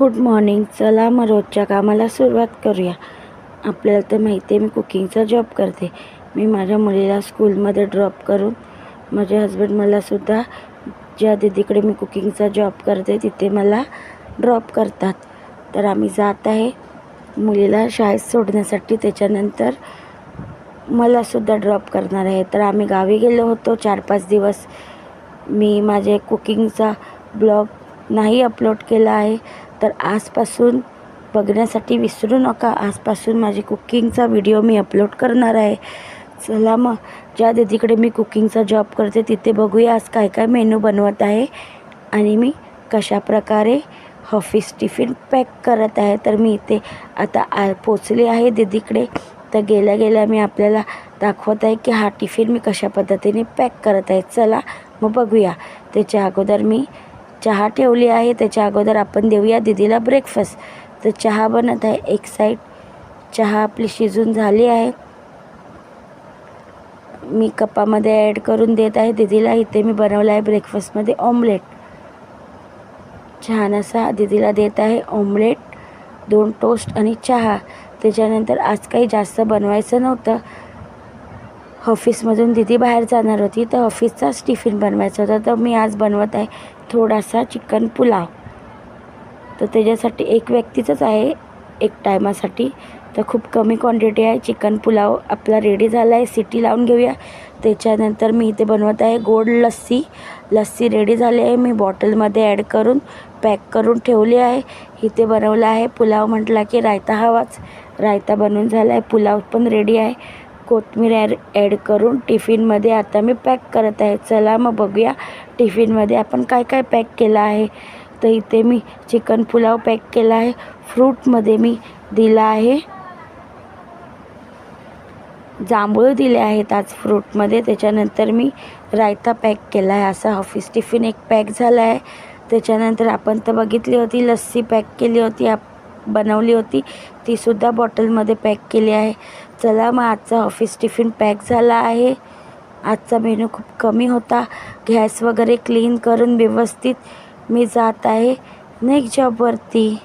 Good morning. चला मग रोजच्या कामाला सुरुवात करूया. आपल्याला तर माहिती आहे मी कुकिंगचा जॉब करते. मी माझ्या मुलीला स्कूलमध्ये ड्रॉप करून माझे हस्बंड मलासुद्धा ज्या दीदीकडे मी कुकिंगचा जॉब करते तिथे मला ड्रॉप करतात. तर आम्ही जात आहे मुलीला शाळेत सोडण्यासाठी. त्याच्यानंतर मलासुद्धा ड्रॉप करणार आहे. तर आम्ही गावी गेलो होतो 4-5 दिवस. मी माझे कुकिंगचा ब्लॉग नाही अपलोड केला आहे, तर आजपासून बघण्यासाठी विसरू नका. आजपासून माझी कुकिंगचा व्हिडिओ मी अपलोड करणार आहे. चला मग ज्या दीदीकडे मी कुकिंगचा जॉब करते तिथे बघूया आज काय काय मेनू बनवत आहे आणि मी कशाप्रकारे ऑफिस टिफिन पॅक करत आहे. तर मी इथे आता पोचले आहे दीदीकडे. तर गेल्या गेल्या मी आपल्याला दाखवत आहे की हा टिफिन मी कशा पद्धतीने पॅक करत आहे. चला मग बघूया. त्याच्या अगोदर मी चहा ठेवली आहे. त्याच्या अगोदर आपण देऊया दीदीला ब्रेकफास्ट. तर चहा बनत आहे. एक साईड चहा आपली शिजून झाली आहे. मी कपामध्ये ॲड करून देत आहे दीदीला. इथे मी बनवला आहे ब्रेकफास्टमध्ये ऑमलेट. छान असा दीदीला देत आहे ऑमलेट, 2 टोस्ट आणि चहा. त्याच्यानंतर आज काही जास्त बनवायचं नव्हतं. ऑफिसमधून दीदी बाहेर जाणार होती तर ऑफिसचाच टिफिन बनवायचा होता. तर मी आज बनवत आहे थोडासा चिकन पुलाव. तर त्याच्यासाठी एक व्यक्तीचंच आहे एक टायमासाठी. तर खूप कमी क्वांटिटी आहे. चिकन पुलाव आपला रेडी झाला आहे. सिटी लावून घेऊया. त्याच्यानंतर मी इथे बनवत आहे गोड लस्सी. लस्सी रेडी झाली आहे. मी बॉटलमध्ये ॲड करून पॅक करून ठेवली आहे. इथे बनवला आहे पुलाव. म्हटला की रायता हवाच. रायता बनवून झाला आहे. पुलाव पण रेडी आहे. कोथिंबीर ॲड करून टिफिनमध्ये आता मी पॅक करत आहे. चला मग बघूया टिफिनमध्ये आपण काय काय पॅक केलं आहे. तर इथे मी चिकन पुलाव पॅक केला आहे. फ्रूटमध्ये मी दिला आहे जांभूळ दिले आहेत आज फ्रूटमध्ये. त्याच्यानंतर मी रायता पॅक केला आहे. असा ऑफिस टिफिन एक पॅक झाला आहे. त्याच्यानंतर आपण तर बघितली होती लस्सी पॅक केली होती, बनवली होती, तीसुद्धा बॉटलमध्ये पॅक केली आहे. चला मग आजचा ऑफिस टिफिन पॅक झाला आहे. आजचा मेनू खूप कमी होता. गॅस वगैरे क्लीन करून व्यवस्थित मी जात आहे नेक्स्ट जॉबवरती.